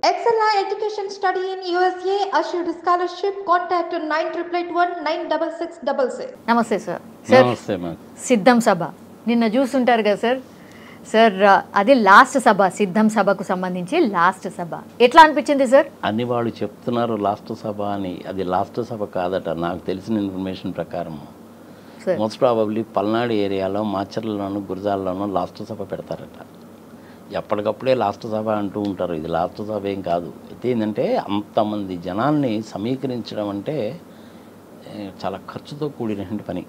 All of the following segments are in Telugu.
Excella Education Study in USA assured scholarship. Contact 9881 నమస్తే సార్. సార్ నమస్తే మ్యామ్. సిద్ధం సభ నిన్న చూస్తుంటారు కదా సార్. సార్ అది లాస్ట్ సభ, సిద్ధం సభకు సంబంధించి లాస్ట్ సభ. ఎట్లా అనిపించింది సార్? అన్ని వాళ్ళు చెప్తున్నారు లాస్ట్ సభ అని. అది లాస్ట్ సభ కాదట. నాకు తెలిసిన ఇన్ఫర్మేషన్ ప్రకారం సార్ మోస్ట్ ప్రాబబ్లీ పల్నాడు ఏరియాలో మాచర్లలోను గురజాల్లోనూ లాస్ట్ సభ పెడతారట. ఎప్పటికప్పుడే లాస్ట్ సభ అంటూ ఉంటారు. ఇది లాస్ట్ సభ ఏం కాదు. అయితే ఏంటంటే అంతమంది జనాల్ని సమీకరించడం అంటే చాలా ఖర్చుతో కూడినటువంటి పని.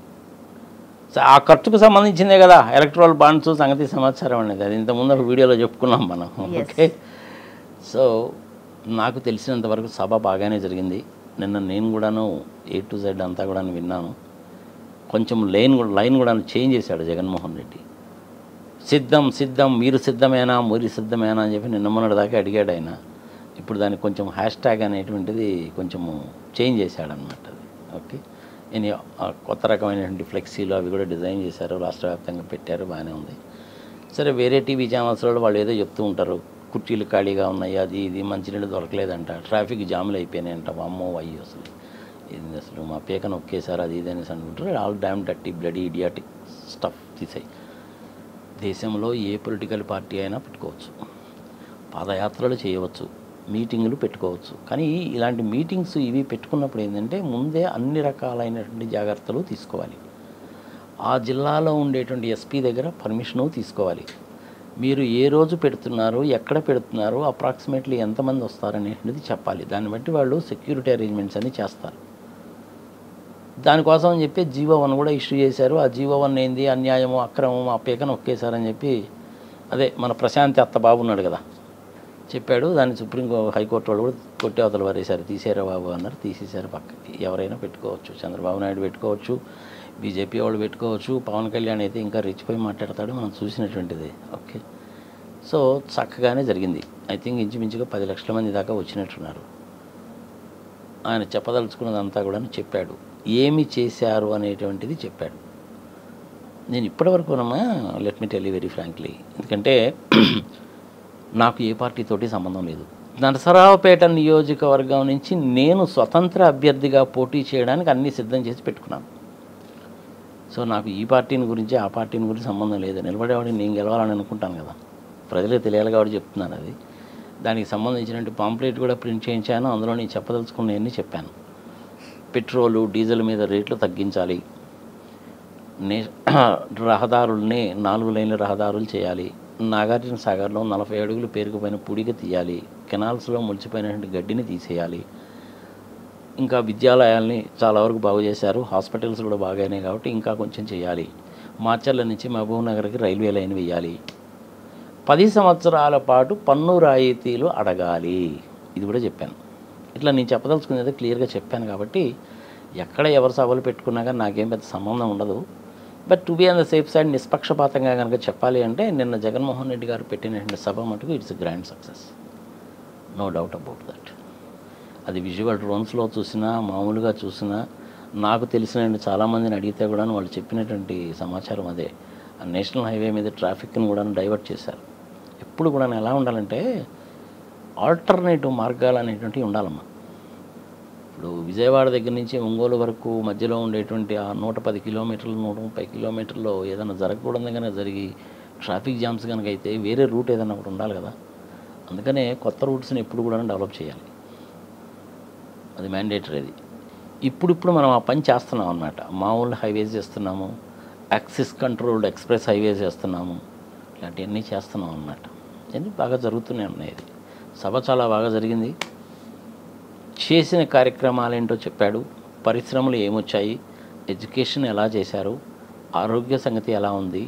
ఆ ఖర్చుకు సంబంధించిందే కదా ఎలక్ట్రల్ బాండ్స్ సంగతి సమాచారం అనేది. అది ఇంతకుముందు ఒక వీడియోలో చెప్పుకున్నాం మనం. ఓకే, సో నాకు తెలిసినంతవరకు సభ బాగానే జరిగింది. నిన్న నేను కూడాను A to Z అంతా కూడా విన్నాను. కొంచెం లైన్ కూడా చేంజ్ చేశాడు జగన్మోహన్ రెడ్డి. సిద్ధం సిద్ధం, మీరు సిద్ధమేనా, మీరు సిద్ధమేనా అని చెప్పి నిన్న మొన్నటి దాకా అడిగాడు ఆయన. ఇప్పుడు దానికి కొంచెం హ్యాష్ ట్యాగ్ అనేటువంటిది కొంచెము చేంజ్ చేశాడనమాట. అది ఓకే. నేను కొత్త రకమైనటువంటి ఫ్లెక్సీలు అవి కూడా డిజైన్ చేశారు, రాష్ట్ర వ్యాప్తంగా పెట్టారు, బాగానే ఉంది. సరే, వేరే టీవీ ఛానల్స్లో వాళ్ళు ఏదో చెప్తూ ఉంటారు, కుర్చీలు ఖాళీగా ఉన్నాయి, అది ఇది మంచినీళ్ళు దొరకలేదంట, ట్రాఫిక్ జాములు అయిపోయినాయంట. అమ్మో అయ్యి అసలు మా పీక నొక్కేశారు, అది ఇది అనేసి అనుకుంటారు. All damn dirty bloody idiotic stuff తీసాయి. దేశంలో ఏ పొలిటికల్ పార్టీ అయినా పెట్టుకోవచ్చు, పాదయాత్రలు చేయవచ్చు, మీటింగులు పెట్టుకోవచ్చు. కానీ ఇలాంటి మీటింగ్స్ ఇవి పెట్టుకున్నప్పుడు ఏంటంటే ముందే అన్ని రకాలైనటువంటి జాగ్రత్తలు తీసుకోవాలి. ఆ జిల్లాలో ఉండేటువంటి ఎస్పీ దగ్గర పర్మిషను తీసుకోవాలి. మీరు ఏ రోజు పెడుతున్నారు, ఎక్కడ పెడుతున్నారు, అప్రాక్సిమేట్లీ ఎంతమంది వస్తారనేటువంటిది చెప్పాలి. దాన్ని బట్టి వాళ్ళు సెక్యూరిటీ అరేంజ్మెంట్స్ అన్నీ చేస్తారు. దానికోసం అని చెప్పి జీవో 1 కూడా ఇష్యూ చేశారు. ఆ జీవో 1 ఏంది, అన్యాయము అక్రమము ఆ పీకను ఒక్కేశారని చెప్పి అదే మన ప్రశాంతి అత్తబాబు ఉన్నాడు కదా చెప్పాడు. దాన్ని హైకోర్టు వాళ్ళు కూడా కొట్టి అవతల వారేశారు. తీసేరా బాబు అన్నారు, తీసేశారు పక్కకి. ఎవరైనా పెట్టుకోవచ్చు, చంద్రబాబు నాయుడు పెట్టుకోవచ్చు, బీజేపీ వాళ్ళు పెట్టుకోవచ్చు, పవన్ కళ్యాణ్ అయితే ఇంకా రెచ్చిపోయి మాట్లాడతాడు, మనం చూసినటువంటిది. ఓకే, సో చక్కగానే జరిగింది. ఐ థింక్ ఇంచుమించుగా 10 లక్షల మంది దాకా వచ్చినట్టున్నారు. ఆయన చెప్పదలుచుకున్నదంతా కూడా చెప్పాడు, ఏమి చేశారు అనేటువంటిది చెప్పాడు. నేను ఇప్పటివరకు let me tell you very frankly, ఎందుకంటే నాకు ఏ పార్టీతోటి సంబంధం లేదు. నరసరావుపేట నియోజకవర్గం నుంచి నేను స్వతంత్ర అభ్యర్థిగా పోటీ చేయడానికి అన్నీ సిద్ధం చేసి పెట్టుకున్నాను. సో నాకు ఈ పార్టీని గురించి ఆ పార్టీని గురించి సంబంధం లేదు. నిలబడేవాడిని నేను గెలవాలని అనుకుంటాను కదా, ప్రజలకు తెలియాలి కాబట్టి చెప్తున్నాను. అది దానికి సంబంధించినటువంటి పాంప్లెట్ కూడా ప్రింట్ చేయించాను. అందులో నేను చెప్పదలుచుకున్నవన్నీ చెప్పాను. పెట్రోలు డీజిల్ మీద రేట్లు తగ్గించాలి, రహదారుల్ని 4 లేన్ల రహదారులు చేయాలి, నాగార్జున సాగర్లో 40 అడుగులు పేరుకుపోయిన పూడిక తీయాలి, కెనాల్స్లో ములిచిపోయినటువంటి గడ్డిని తీసేయాలి, ఇంకా విద్యాలయాల్ని చాలా వరకు బాగు చేశారు, హాస్పిటల్స్ కూడా బాగాయినాయి కాబట్టి ఇంకా కొంచెం చేయాలి, మాచర్ల నుంచి మహబూబ్ నగర్కి రైల్వే లైన్ వేయాలి, 10 సంవత్సరాల పాటు పన్ను రాయితీలు అడగాలి. ఇది కూడా చెప్పాను. ఇట్లా నేను చెప్పదలుచుకునేది క్లియర్గా చెప్పాను. కాబట్టి ఎక్కడ ఎవరు సభలు పెట్టుకున్నా కానీ నాకేం పెద్ద సంబంధం ఉండదు. But to be on the safe side నిష్పక్షపాతంగా కనుక చెప్పాలి అంటే నిన్న జగన్మోహన్ రెడ్డి గారు పెట్టిన సభ మటుకు it's grand success, no doubt about that. అది విజువల్ డ్రోన్స్లో చూసినా మామూలుగా చూసినా నాకు తెలిసిన చాలామందిని అడిగితే కూడా వాళ్ళు చెప్పినటువంటి సమాచారం అదే. ఆ నేషనల్ హైవే మీద ట్రాఫిక్ని కూడా డైవర్ట్ చేశారు. ఎప్పుడు కూడా ఎలా ఉండాలంటే ఆల్టర్నేటివ్ మార్గాలు అనేటువంటివి ఉండాలమ్మా. ఇప్పుడు విజయవాడ దగ్గర నుంచి ఒంగోలు వరకు మధ్యలో ఉండేటువంటి ఆ 110 కిలోమీటర్లు 130 కిలోమీటర్లో ఏదైనా జరగకూడదు కనుక జరిగి ట్రాఫిక్ జామ్స్ కనుక అయితే వేరే రూట్ ఏదైనా ఒకటి ఉండాలి కదా. అందుకనే కొత్త రూట్స్ని ఎప్పుడు కూడా డెవలప్ చేయాలి, అది మ్యాండేటరీ. అది ఇప్పుడు మనం ఆ పని చేస్తున్నాం అన్నమాట. మామూలు హైవేస్ చేస్తున్నాము, యాక్సిస్ కంట్రోల్డ్ ఎక్స్ప్రెస్ హైవేస్ చేస్తున్నాము, ఇలాంటివన్నీ చేస్తున్నాం అన్నమాట. ఇవన్నీ బాగా జరుగుతూనే ఉన్నాయి. ఇది సభ చాలా బాగా జరిగింది. చేసిన కార్యక్రమాలు ఏంటో చెప్పాడు, పరిశ్రమలు ఏమొచ్చాయి, ఎడ్యుకేషన్ ఎలా చేశారు, ఆరోగ్య సంగతి ఎలా ఉంది,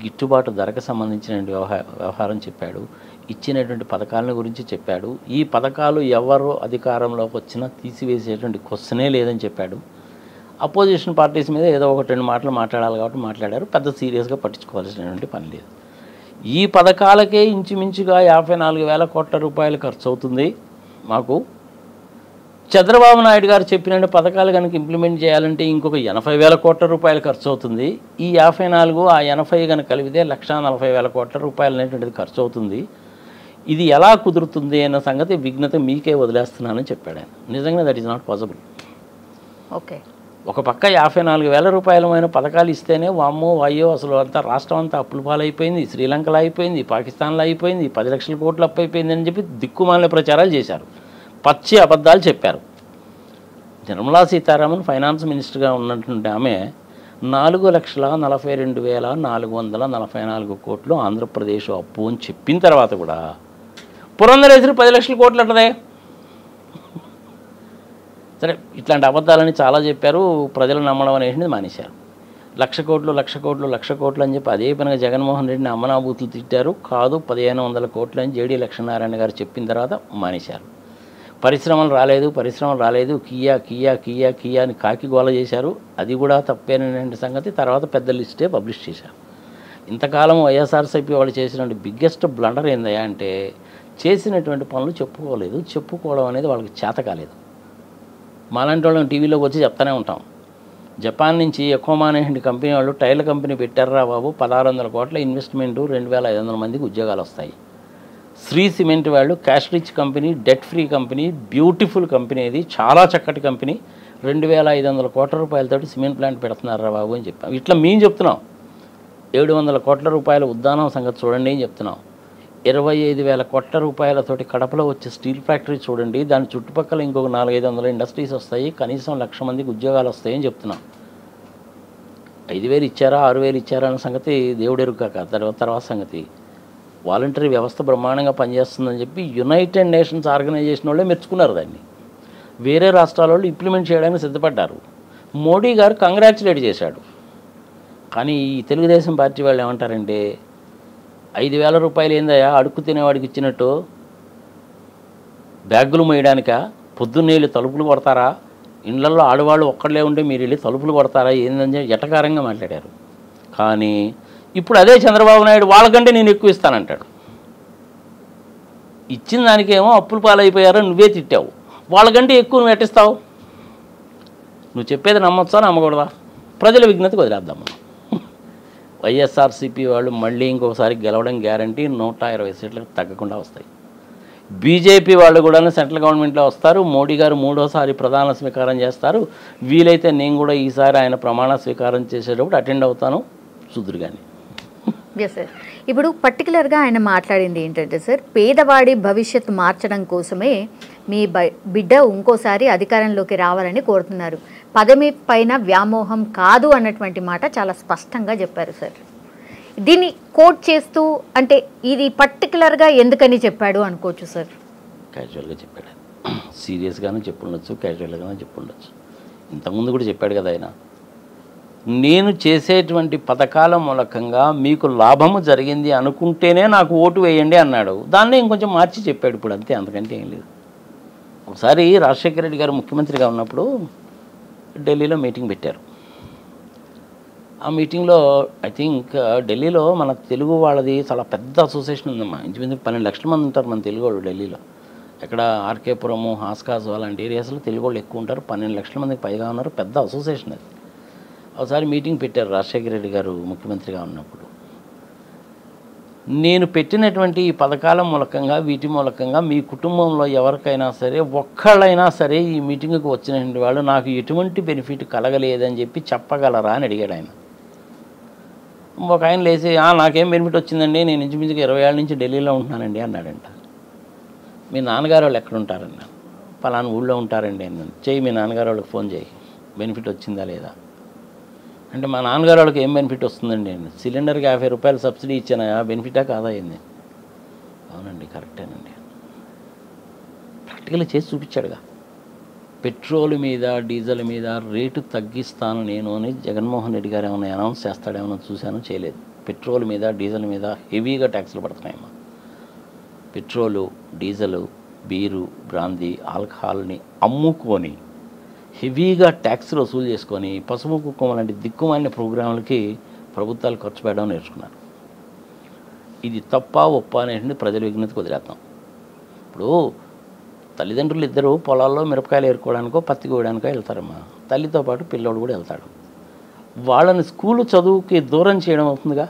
గిట్టుబాటు ధరకు సంబంధించిన వ్యవహారం చెప్పాడు, ఇచ్చినటువంటి పథకాల గురించి చెప్పాడు. ఈ పథకాలు ఎవరు అధికారంలోకి వచ్చినా తీసివేసేటువంటి క్వశ్చనే లేదని చెప్పాడు. అపోజిషన్ పార్టీస్ మీద ఏదో 1-2 మాటలు మాట్లాడాలి కాబట్టి మాట్లాడారు. పెద్ద సీరియస్గా పట్టించుకోవాల్సినటువంటి పని లేదు. ఈ పథకాలకే ఇంచుమించుగా 54,000 కోట్ల రూపాయలు ఖర్చు అవుతుంది. మాకు చంద్రబాబు నాయుడు గారు చెప్పిన పథకాలు కనుక ఇంప్లిమెంట్ చేయాలంటే ఇంకొక 80,000 కోట్ల రూపాయలు ఖర్చు అవుతుంది. ఈ 54 ఆ 80 కనుక కలిపితే 1,40,000 కోట్ల రూపాయలు అనేటువంటిది ఖర్చు అవుతుంది. ఇది ఎలా కుదురుతుంది అన్న సంగతి విఘ్నత మీకే వదిలేస్తున్నానని చెప్పాడు ఆయన. నిజంగా that is not possible. Okay. ఒక పక్క 54,000 రూపాయలమైన పథకాలు ఇస్తేనే వామ్మో వాయ్యో అసలు అంతా రాష్ట్రం అంతా అప్పుల పాలైపోయింది, శ్రీలంకలో అయిపోయింది, పాకిస్తాన్లో అయిపోయింది, 10 లక్షల కోట్లు అప్పు అయిపోయింది అని చెప్పి దిక్కుమాలిన ప్రచారాలు చేశారు, పచ్చి అబద్ధాలు చెప్పారు. నిర్మలా సీతారామన్ ఫైనాన్స్ మినిస్టర్గా ఉన్నటువంటి ఆమె 4,42,444 కోట్లు ఆంధ్రప్రదేశ్ అప్పు అని చెప్పిన తర్వాత కూడా పురంధరేశ్వరి 10 లక్షల కోట్లు అంటదే. సరే, ఇట్లాంటి అబద్ధాలని చాలా చెప్పారు, ప్రజలు నమ్మడం అనేది మానేశారు. 1,00,000 కోట్లు 1,00,000 కోట్లు 1,00,000 కోట్లు అని చెప్పి అదే పనిగా జగన్మోహన్ రెడ్డిని అమ్మనాబూతులు తిట్టారు. కాదు 1,500 కోట్లు అని జేడీ లక్ష్మీనారాయణ గారు చెప్పిన తర్వాత మానేశారు. పరిశ్రమలు రాలేదు, కియా కియా కియా కియా అని కాకి గోల చేశారు. అది కూడా తప్పేనటువంటి సంగతి తర్వాత పెద్ద లిస్టే పబ్లిష్ చేశారు. ఇంతకాలం వైఎస్ఆర్సీపీ వాళ్ళు చేసినటువంటి బిగ్గెస్ట్ బ్లండర్ ఏందయ్యా అంటే చేసినటువంటి పనులు చెప్పుకోలేదు, చెప్పుకోవడం అనేది వాళ్ళకి చేత కాలేదు. మాలాంటి వాళ్ళని టీవీలోకి వచ్చి చెప్తానే ఉంటాం. జపాన్ నుంచి ఎకోమా అనేటువంటి కంపెనీ వాళ్ళు టైర్ల కంపెనీ పెట్టారా బాబు, 1,600 కోట్ల ఇన్వెస్ట్మెంటు, 2,500 మందికి ఉద్యోగాలు వస్తాయి. శ్రీ సిమెంట్ వాళ్ళు cash rich company, debt free company, beautiful company, ఇది చాలా చక్కటి కంపెనీ, 2,500 కోట్ల రూపాయలతోటి సిమెంట్ ప్లాంట్ పెడుతున్నారా బాబు అని చెప్పాం. ఇట్లా మేము చెప్తున్నాం. 700 కోట్ల రూపాయల ఉద్దానం సంగతి చూడండి అని చెప్తున్నాం. 25,000 కోట్ల రూపాయలతోటి కడపలో వచ్చే స్టీల్ ఫ్యాక్టరీ చూడండి, దాని చుట్టుపక్కల ఇంకొక 400-500 ఇండస్ట్రీస్ వస్తాయి, కనీసం 1,00,000 మందికి ఉద్యోగాలు వస్తాయని చెప్తున్నాం. 5,000 ఇచ్చారా 6,000 ఇచ్చారా అన్న సంగతి దేవుడెరుక కాక తర్వాత సంగతి. వాలంటరీ వ్యవస్థ బ్రహ్మాండంగా పనిచేస్తుందని చెప్పి యునైటెడ్ నేషన్స్ ఆర్గనైజేషన్ వాళ్ళే మెచ్చుకున్నారు దాన్ని. వేరే రాష్ట్రాల వాళ్ళు ఇంప్లిమెంట్ చేయడానికి సిద్ధపడ్డారు. మోడీ గారు కంగ్రాచులేట్ చేశాడు. కానీ ఈ తెలుగుదేశం పార్టీ వాళ్ళు ఏమంటారంటే 5,000 రూపాయలు ఏందయ్యా అడుక్కు తినేవాడికి ఇచ్చినట్టు, బ్యాగులు మోయడానిక, పొద్దున్నేళ్ళు తలుపులు కొడతారా, ఇళ్లలో ఆడవాళ్ళు ఒక్కళ్ళే ఉంటే మీరు వెళ్ళి తలుపులు కొడతారా ఏందని ఎటకారంగా మాట్లాడారు. కానీ ఇప్పుడు అదే చంద్రబాబు నాయుడు వాళ్ళకంటే నేను ఎక్కువ ఇస్తానంటాడు. ఇచ్చిన దానికేమో అప్పులు పాలైపోయారో నువ్వే తిట్టావు, వాళ్ళకంటే ఎక్కువ నువ్వు ఎట్టిస్తావు? నువ్వు చెప్పేది నమ్మొచ్చా నమ్మకూడదా? ప్రజల విజ్ఞతకు వదిలేద్దాం మనం. వైఎస్ఆర్సీపీ వాళ్ళు మళ్ళీ ఇంకొకసారి గెలవడం గ్యారంటీ, 120 సీట్లకు తగ్గకుండా వస్తాయి. బీజేపీ వాళ్ళు కూడా సెంట్రల్ గవర్నమెంట్లో వస్తారు. మోడీ గారు 3వ సారి ప్రధాన స్వీకారం చేస్తారు. వీలైతే నేను కూడా ఈసారి ఆయన ప్రమాణ స్వీకారం చేసేటప్పుడు అటెండ్ అవుతాను, చూదురు కానీ. Yes sir. ఇప్పుడు పర్టికులర్గా ఆయన మాట్లాడింది ఏంటంటే సార్, పేదవాడి భవిష్యత్తు మార్చడం కోసమే మీ బిడ్డ ఇంకోసారి అధికారంలోకి రావాలని కోరుతున్నారు, పదవి పైన వ్యామోహం కాదు అన్నటువంటి మాట చాలా స్పష్టంగా చెప్పారు సార్. దీన్ని కోట్ చేస్తూ అంటే ఇది పర్టికులర్గా ఎందుకని చెప్పాడు అనుకోవచ్చు సార్? క్యాజువల్గా చెప్పాడు, సీరియస్గానే చెప్పుండొచ్చు, క్యాజువల్గానే చెప్పుండొచ్చు. ఇంతకుముందు కూడా చెప్పాడు కదా ఆయన, నేను చేసేటువంటి పథకాల మూలకంగా మీకు లాభము జరిగింది అనుకుంటేనే నాకు ఓటు వేయండి అన్నాడు. దాన్నే ఇంకొంచెం మార్చి చెప్పాడు ఇప్పుడు, అంతే, అంతకంటే ఏం లేదు. ఒకసారి రాజశేఖర రెడ్డి గారు ముఖ్యమంత్రిగా ఉన్నప్పుడు ఢిల్లీలో మీటింగ్ పెట్టారు. ఆ మీటింగ్లో ఐ థింక్ ఢిల్లీలో మన తెలుగు వాళ్ళది చాలా పెద్ద అసోసియేషన్ ఉందమ్మా. ఇంచుమించు 12 లక్షల మంది ఉంటారు మన తెలుగు వాళ్ళు ఢిల్లీలో. ఎక్కడ ఆర్కేపురము, హాస్కాస్ అలాంటి ఏరియాస్లో తెలుగు వాళ్ళు ఎక్కువ ఉంటారు. 12 లక్షల మందికి పైగా ఉన్నారు, పెద్ద అసోసియేషన్ అది. ఒకసారి మీటింగ్ పెట్టారు రాజశేఖర రెడ్డి గారు ముఖ్యమంత్రిగా ఉన్నప్పుడు. నేను పెట్టినటువంటి ఈ పథకాల మూలకంగా, వీటి మూలకంగా మీ కుటుంబంలో ఎవరికైనా సరే, ఒక్కళ్ళైనా సరే ఈ మీటింగ్కి వచ్చినటువంటి వాళ్ళు నాకు ఎటువంటి బెనిఫిట్ కలగలేదని చెప్పి చెప్పగలరా అని అడిగాడు ఆయన. ఒక ఆయన లేచి నాకేం బెనిఫిట్ వచ్చిందండి, నేను ఇంచుమించుగా 20 ఏళ్ళ నుంచి ఢిల్లీలో ఉంటున్నానండి అన్నాడంట. మీ నాన్నగారు వాళ్ళు ఎక్కడ ఉంటారన్నా? పలానా ఊళ్ళో ఉంటారండి అన్నాను. చెయ్యి, మీ నాన్నగారు వాళ్ళకి ఫోన్ చేయి, బెనిఫిట్ వచ్చిందా లేదా అంటే. మా నాన్నగారు వాళ్ళకి ఏం బెనిఫిట్ వస్తుందండి? సిలిండర్కి 50 రూపాయలు సబ్సిడీ ఇచ్చాను, బెనిఫిటా కాదా అయింది? అవునండి, కరెక్టేనండి. ప్రాక్టికల్గా చేసి చూపించాడుగా. పెట్రోల్ మీద, డీజిల్ మీద రేటు తగ్గిస్తాను నేను అని జగన్మోహన్ రెడ్డి గారు ఏమైనా అనౌన్స్ చేస్తాడేమో చూశాను, చేయలేదు. పెట్రోల్ మీద, డీజిల్ మీద హెవీగా ట్యాక్సులు పడుతున్నాయమ్మా. పెట్రోలు, డీజిలు, బీరు, బ్రాందీ, ఆల్కహాల్ని అమ్ముకొని హెవీగా ట్యాక్స్లు వసూలు చేసుకొని పసుపు కుంకుమ లాంటి దిక్కుమాలిన ప్రోగ్రాంలకి ప్రభుత్వాలు ఖర్చు పెట్టడం నేర్చుకున్నారు. ఇది తప్ప ఒప్ప అనేటువంటి ప్రజల విజ్ఞతకు వదిలేద్దాం. ఇప్పుడు తల్లిదండ్రులు ఇద్దరు పొలాల్లో మిరపకాయలు ఏరుకోవడానికో పత్తి కోయడానికో వెళ్తారమ్మా. తల్లితో పాటు పిల్లోడు కూడా వెళ్తాడు. వాళ్ళని స్కూలు చదువుకి దూరం చేయడం అవుతుందిగా.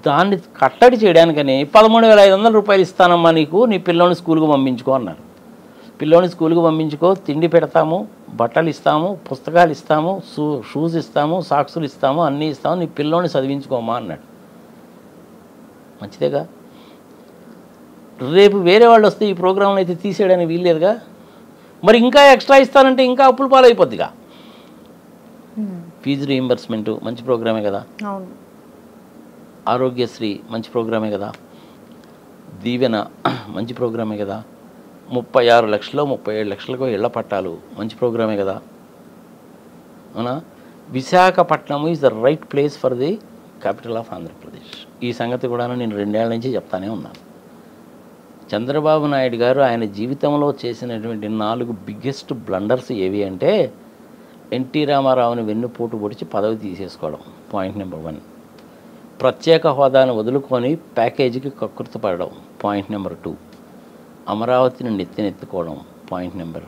దాన్ని కట్టడి చేయడానికని 13,500 రూపాయలు ఇస్తానమ్మా నీకు, నీ పిల్లోని స్కూల్కి పంపించుకో అన్నారు. పిల్లోని స్కూల్కి పంపించుకో, తిండి పెడతాము, బట్టలు ఇస్తాము, పుస్తకాలు ఇస్తాము, షూస్ ఇస్తాము, సాక్సులు ఇస్తాము, అన్నీ ఇస్తాము, నీ పిల్లోని చదివించుకోమా అన్నాడు. మంచిదేగా. రేపు వేరే వాళ్ళు వస్తే ఈ ప్రోగ్రాంలు అయితే తీసేయడానికి వీల్లేదుగా. మరి ఇంకా ఎక్స్ట్రా ఇస్తానంటే ఇంకా అప్పులు పాలైపోద్దిగా. ఫీజు రీయింబర్స్మెంటు మంచి ప్రోగ్రామే కదా, ఆరోగ్యశ్రీ మంచి ప్రోగ్రామే కదా, దీవెన మంచి ప్రోగ్రామే కదా, 36 లక్షలు 37 లక్షలకు ఇళ్ల పట్టాలు మంచి ప్రోగ్రామే కదా. అవునా? Visakhapatnam is the right place for the capital of Andhra Pradesh. ఈ సంగతి కూడా నేను 2 ఏళ్ల నుంచి చెప్తానే ఉన్నాను. చంద్రబాబు నాయుడు గారు ఆయన జీవితంలో చేసినటువంటి 4 బిగ్గెస్ట్ బ్లండర్స్ ఏవి అంటే, ఎన్టీ రామారావుని వెన్నుపోటు పొడిచి పదవి తీసేసుకోవడం, పాయింట్ నెంబర్ 1. ప్రత్యేక హోదాను వదులుకొని ప్యాకేజీకి కకృతి పడడం, పాయింట్ నెంబర్ 2. అమరావతిని నెత్తినెత్తుకోవడం, పాయింట్ నెంబర్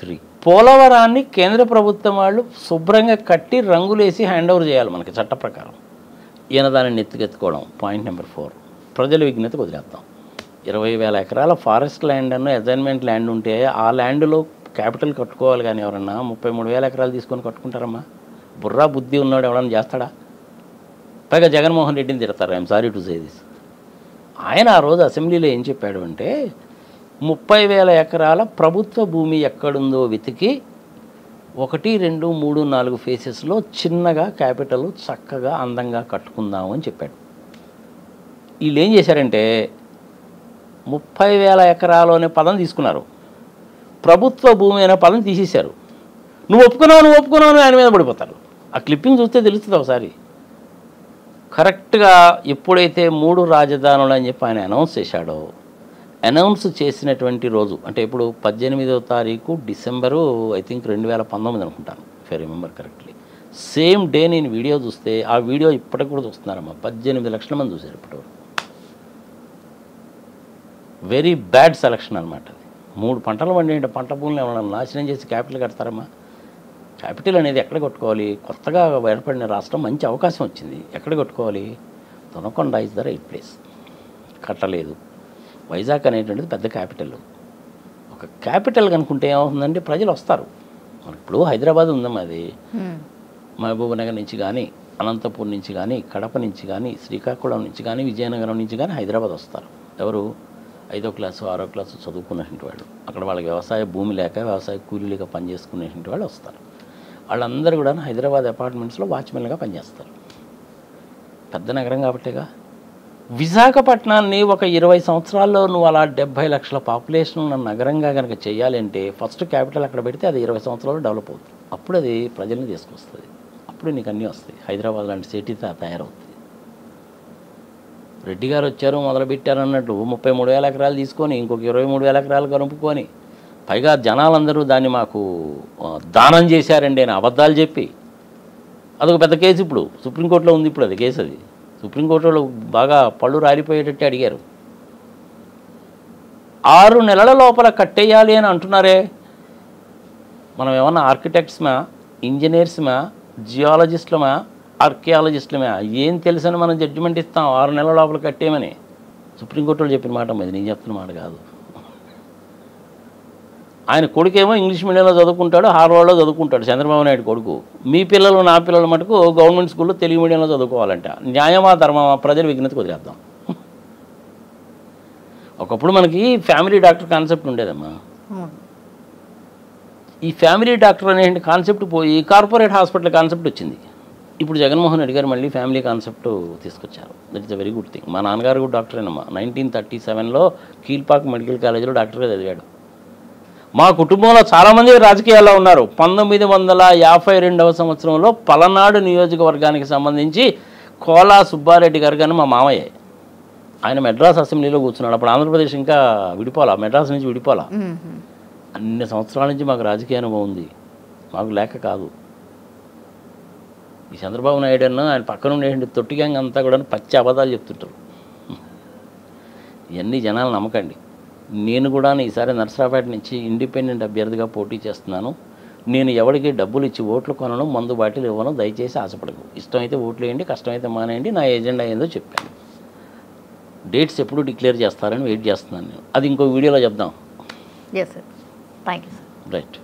3. పోలవరాన్ని కేంద్ర ప్రభుత్వం వాళ్ళు శుభ్రంగా కట్టి రంగులేసి హ్యాండ్ ఓవర్ చేయాలి మనకి చట్ట ప్రకారం. ఈయన దాన్ని నెత్తికెత్తుకోవడం, పాయింట్ నెంబర్ 4. ప్రజల విజ్ఞతకు వదిలేద్దాం. 20,000 ఎకరాల ఫారెస్ట్ ల్యాండ్ అన్న అసైన్మెంట్ ల్యాండ్ ఉంటే ఆ ల్యాండ్లో క్యాపిటల్ కట్టుకోవాలి. కానీ ఎవరన్నా 33,000 ఎకరాలు తీసుకొని కట్టుకుంటారమ్మా? బుర్రా బుద్ధి ఉన్నాడు ఎవడన్నా చేస్తాడా? పైగా జగన్మోహన్ రెడ్డిని తిడతారు. I'm sorry to say this. ఆయన ఆ రోజు అసెంబ్లీలో ఏం చెప్పాడు అంటే, 30,000 ఎకరాల ప్రభుత్వ భూమి ఎక్కడుందో వెతికి 1, 2, 3, 4 ఫేసెస్లో చిన్నగా క్యాపిటల్ చక్కగా అందంగా కట్టుకుందాము అని చెప్పాడు. వీళ్ళు ఏం చేశారంటే 30,000 ఎకరాలు అనే పదం తీసుకున్నారు, ప్రభుత్వ భూమి అనే పదం తీసేశారు. నువ్వు ఒప్పుకున్నావు ఆయన మీద పడిపోతారు. ఆ క్లిప్పింగ్ చూస్తే తెలుస్తుంది ఒకసారి. కరెక్ట్గా ఎప్పుడైతే 3 రాజధానులు అని చెప్పి ఆయన అనౌన్స్ చేశాడో, అనౌన్స్ చేసినటువంటి రోజు అంటే ఇప్పుడు 18వ తారీఖు డిసెంబరు ఐ థింక్ 2019 అనుకుంటాను, if I remember correctly. Same day నేను వీడియో చూస్తే, ఆ వీడియో ఇప్పటికి కూడా చూస్తున్నారమ్మా, 18 లక్షల మంది చూశారు ఇప్పటివరకు. వెరీ బ్యాడ్ సెలక్షన్ అనమాట. 3 పంటలు పండే పంట భూములు ఏమన్నా నాశనం చేసి క్యాపిటల్ కడతారమ్మా? క్యాపిటల్ అనేది ఎక్కడ కొట్టుకోవాలి? కొత్తగా ఏర్పడిన రాష్ట్రం మంచి అవకాశం వచ్చింది, ఎక్కడ కొట్టుకోవాలి? Donakonda is the right place. కట్టలేదు. వైజాగ్ అనేటువంటిది పెద్ద క్యాపిటల్. ఒక క్యాపిటల్ కనుకుంటే ఏమవుతుందంటే ప్రజలు వస్తారు. ఇప్పుడు హైదరాబాద్ ఉందమ్మా, అది మహబూబ్ నగర్ నుంచి కానీ, అనంతపూర్ నుంచి కానీ, కడప నుంచి కానీ, శ్రీకాకుళం నుంచి కానీ, విజయనగరం నుంచి కానీ హైదరాబాద్ వస్తారు. ఎవరు? 5వ క్లాసు 6వ క్లాసు చదువుకున్నటువంటి వాళ్ళు, అక్కడ వాళ్ళకి వ్యవసాయ భూమి లేక వ్యవసాయ కూలీలుగా పనిచేసుకునేటువంటి వాళ్ళు వస్తారు. వాళ్ళందరూ కూడా హైదరాబాద్ అపార్ట్మెంట్స్లో వాచ్మెన్గా పనిచేస్తారు. పెద్ద నగరం కాబట్టేగా. విశాఖపట్నాన్ని ఒక 20 సంవత్సరాల్లో నువ్వు అలా 70 లక్షల పాపులేషన్ ఉన్న నగరంగా కనుక చేయాలి అంటే ఫస్ట్ క్యాపిటల్ అక్కడ పెడితే అది 20 సంవత్సరాలు డెవలప్ అవుతుంది. అప్పుడు అది ప్రజల్ని తీసుకొస్తుంది. అప్పుడు నీకు అన్నీ వస్తాయి. హైదరాబాద్ లాంటి సిటీ తయారవుతుంది. రెడ్డి గారు వచ్చారు మొదలుపెట్టారు అన్నట్టు 33,000 ఎకరాలు తీసుకొని ఇంకొక 23,000 ఎకరాలు కలుపుకొని, పైగా జనాలందరూ దాన్ని మాకు దానం చేశారండి అని అబద్ధాలు చెప్పి, అదొక పెద్ద కేసు. ఇప్పుడు సుప్రీంకోర్టులో ఉంది. ఇప్పుడు అది కేసు. అది సుప్రీంకోర్టులో బాగా పళ్ళు రాలిపోయేటట్టు అడిగారు. 6 నెలల లోపల కట్టేయాలి అని అంటున్నారే. మనం ఏమన్నా ఆర్కిటెక్ట్స్మా, ఇంజనీర్స్మా, జియాలజిస్టులమా, ఆర్కియాలజిస్టులమా? ఏం తెలుసని మనం జడ్జిమెంట్ ఇస్తాం 6 నెలల లోపల కట్టేయమని? సుప్రీంకోర్టులో చెప్పిన మాట మీద నేను చెప్తున్న మాట కాదు. ఆయన కొడుకేమో ఇంగ్లీష్ మీడియంలో చదువుకుంటాడు, హార్వర్డ్లో చదువుకుంటాడు, చంద్రబాబు నాయుడు కొడుకు. మీ పిల్లలు నా పిల్లల మటుకు గవర్నమెంట్ స్కూల్లో తెలుగు మీడియంలో చదువుకోవాలంట. న్యాయమా ధర్మమా? ప్రజల విజ్ఞతకు వదిలేద్దాం. ఒకప్పుడు మనకి ఫ్యామిలీ డాక్టర్ కాన్సెప్ట్ ఉండేదమ్మా. ఈ ఫ్యామిలీ డాక్టర్ అనే కాన్సెప్ట్ పోయి కార్పొరేట్ హాస్పిటల్ కాన్సెప్ట్ వచ్చింది. ఇప్పుడు జగన్మోహన్ రెడ్డి గారు మళ్ళీ ఫ్యామిలీ కాన్సెప్ట్ తీసుకొచ్చారు. That is a very good thing. మా నాన్నగారు కూడా డాక్టరేనమ్మా. 1937లో కీల్పాక్ మెడికల్ కాలేజీలో డాక్టర్గా చదివాడు. మా కుటుంబంలో చాలామంది రాజకీయాల్లో ఉన్నారు. 1952వ సంవత్సరంలో పలనాడు నియోజకవర్గానికి సంబంధించి కోలా సుబ్బారెడ్డి గారు కానీ మా మామయ్య, ఆయన మెడ్రాస్ అసెంబ్లీలో కూర్చున్నాడు. అప్పుడు ఆంధ్రప్రదేశ్ ఇంకా విడిపోలా, మెడ్రాస్ నుంచి విడిపోలా. అన్ని సంవత్సరాల నుంచి మాకు రాజకీయ అనుభవం ఉంది. మాకు లేక కాదు. ఈ చంద్రబాబు నాయుడు అన్న ఆయన పక్కన ఉండే తొట్టిగ్యాంగ్ అంతా కూడా పచ్చి అబద్ధాలు చెప్తుంటారు. ఇవన్నీ జనాలు నమ్మకండి. నేను కూడా ఈసారి నర్సరావుపేట నుంచి ఇండిపెండెంట్ అభ్యర్థిగా పోటీ చేస్తున్నాను. నేను ఎవరికి డబ్బులు ఇచ్చి ఓట్లు కొనను, మందు బాటిల్ ఇవ్వను, దయచేసి ఆశపడకు. ఇష్టమైతే ఓట్లు వేయండి, కష్టమైతే మానేయండి, నా ఎజెండా ఏందో చెప్పాను. డేట్స్ ఎప్పుడు డిక్లేర్ చేస్తారని వెయిట్ చేస్తున్నాను నేను. అది ఇంకో వీడియోలో చెప్దాం. Yes sir, thank you sir. Right.